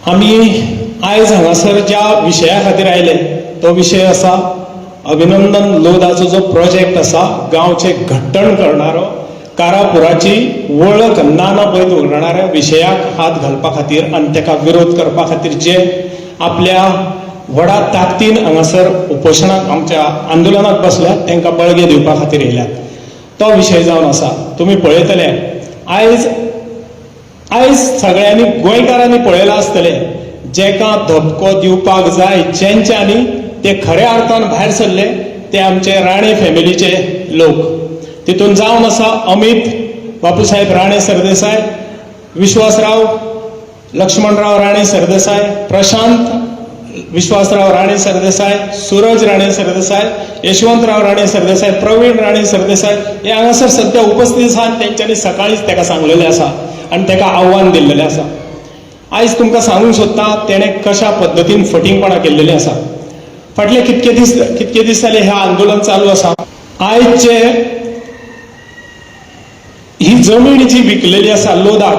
आम्ही आयज हांगासर ज्या विशया खातीर आयले तो विषय आसा अभिनंदन लोधाचो जो प्रोजेक्ट आसा गांवचे घट्टण करणारो कारापुराची वळख ना न पळयत उरणाऱ्या विशयाक हात घालपा खातीर आनी ताका विरोध करपा खातीर जे आपल्या व्हडा ताकदीन हांगासर उपोशणाक आमच्या आंदोलनाक बसल्यात तांकां बळगे दिवपा खातीर येयल्यात तो विशय जावन आसा. तुमी पळयतले आयज सगळ्यांनी गोंयकारांनी पळयलां आसतलें जेका धपको दिवपाक जाय जेंच्यांनी ते खऱ्या अर्थान भायर सरले ते आमचे राणे फॅमिलीचे लोक. तितून जावन आसा अमित बापूसाहेब राणे सरदेसाय, विश्वासराव लक्ष्मणराव राणे सरदेसाय, प्रशांत विश्वासराव राणे सरदेसाय, सूरज राणे सरदेसाय, यशवंतराव राणे सरदेसाय, प्रवीण राणे सरदेसाय हे हांगासर सध्या उपस्थित आसा आनी तेंच्यांनी सकाळीच ताका सांगलेलें आसा आनी ताका आव्हान दिल्लेलें आसा. आयज तुमकां सांगूंक सोदता तेणें कशा पद्दतीन फटींगपणां केल्लेलीं आसा. फाटले कितके दीस जाले हें आंदोलन चालू आसा. आयज जे ही जमीन जी विकलेली आसा लोधाक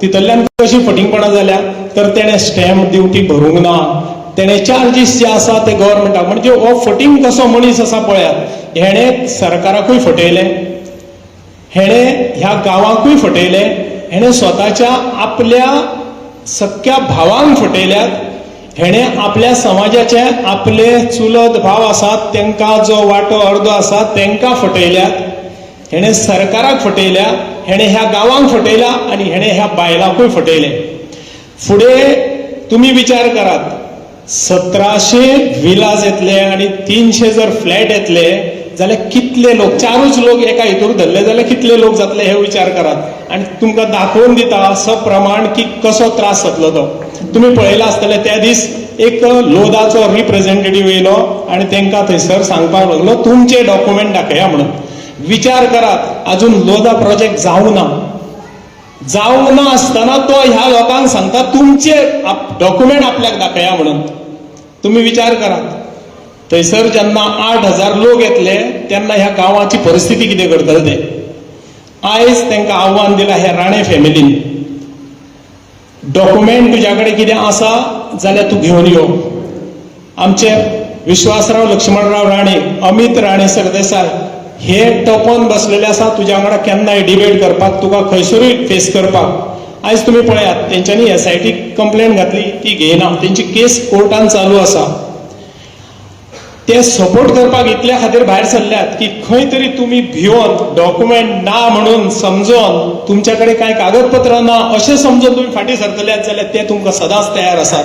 तितूंतल्यान कशी फटींगपणां जाल्या तर तेणें स्टॅम्प ड्युटी भरूंक ना, तेणें चार्जीस जे आसा ते गव्हर्मेंटाक म्हणजे हो फटींग कसो मनीस आसा पळयात हेणें सरकाराकूय फटयलें, हेणें ह्या गांवांकूय फटयलें, हेणें स्वताच्या आपल्या सख्या भावांक फटयल्यात, हेणें आपल्या समाजाचे आपले चुलत भाव आसात तांकां जो वांटो अर्दो आसा तांकां फटयल्यात, हेणें सरकाराक फटयल्या, हेणें ह्या गांवांक फटयला आनी हेणें ह्या बायलांकूय फटयलें. फुडें तुमी विचार करात 1700 विलाज येतले आनी 300 जर फ्लॅट येतले जाल्यार कितले लोक, चारूच लोक एका हितूर धरले जाल्यार कितले लोक जातले हे विचार करात आनी तुमकां दाखोवन दिता सप्रमाण की कसो त्रास जातलो तो. तुमी पळयलां आसतलें त्या दीस एक लोधाचो रिप्रेझेंटेटिव्ह येयलो आनी तांकां थंयसर सांगपाक लागलो तुमचे डॉक्युमेंट दाखया म्हणून. विचार करात अजून लोधा प्रोजेक्ट जावंक ना आसतना तो ह्या लोकांक सांगता तुमचे डॉक्युमेंट आपल्याक दाखया म्हणून. तुम्ही विचार करात थंयसर जेन्ना 8000 लोक येतले तेन्ना ह्या गांवाची परिस्थिती कितें करतले ते. आयज तांकां आव्हान दिलां हे राणे फॅमिलीन डॉक्युमेंट तुज्या कडेन कितें आसा जाल्यार तूं घेवन यो. आमचे विश्वासराव लक्ष्मणराव राणे, अमित राणे सरदेसाय हे टोपोन बसलेले आसा तुज्या वांगडा केन्नाय डिबेट करपाक, तुका खंयसरूय फेस करपाक. आयज तुमी पळयात तेंच्यांनी SIT कंप्लेंट घातली ती घेयना, तेंची केस कोर्टान चालू आसा. ते सपोर्ट करपाक इतल्या खातीर भायर सरल्यात की खंय तरी तुमी भिवून डॉक्युमेंट ना म्हणून समजून तुमच्या कडेन कांय कागदपत्रां ना अशें समजून तुमी फाटीं सरतल्यात जाल्यार ते तुमकां सदांच तयार आसात.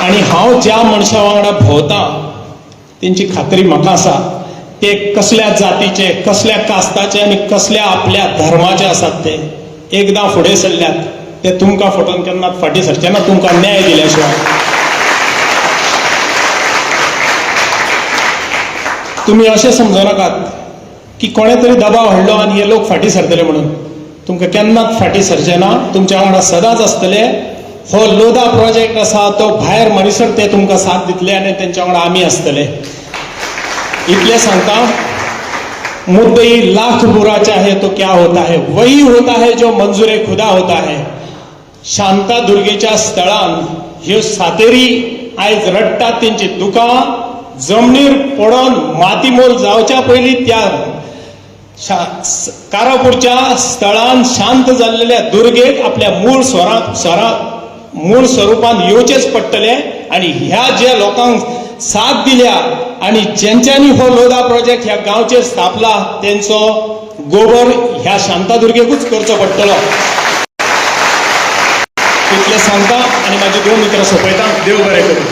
आनी हांव ज्या मनशा वांगडा भोंवता तेंची खात्री म्हाका आसा ते कसल्या जातीचे, कसल्या कास्ताचे आनी कसल्या आपल्या धर्माचे आसात. ते एकदां फुडें सरल्यात ते तुमकां फटोवन केन्नाच फाटीं सरचे ना तुमकां न्याय दिल्या शिवाय. तुमी अशें समजूं नाकात की कोणे तरी दबाव हाडलो आनी हे लोक फाटीं सरतले म्हणून. तुमकां केन्नाच फाटीं सरचे ना, तुमच्या वांगडा सदांच आसतले. हो लोधा प्रोजेक्ट आसा तो भायर मनीसर ते तुमकां साथ दितले आनी तेंच्या वांगडा आमी आसतले. इतले सांगता मुद्दई लाख बुरा चाहे तो क्या होता है, वही होता है जो मंजूरे खुदा होता है. शांतादुर्गेच्या स्थळान ह्यो सातेरी आयज रडटात तेंची दुकां जमनीर पडोन मातीमोल जावच्या पयलीं त्या कारापूरच्या स्थळान शांत जाल्लेल्या दुर्गेक आपल्या मूळ स्वरुपान येवचेच पडटले. आनी ह्या जे लोकांक साथ दिल्या आनी जेंच्यांनी हो लोधा प्रोजेक्ट ह्या गांवचेर स्थापला तेंचो गोबर ह्या शांतादुर्गेकूच करचो पडटलो. इतलें सांगता आनी म्हाजी 2 उतरां सोंपयता. देव बरें करूं.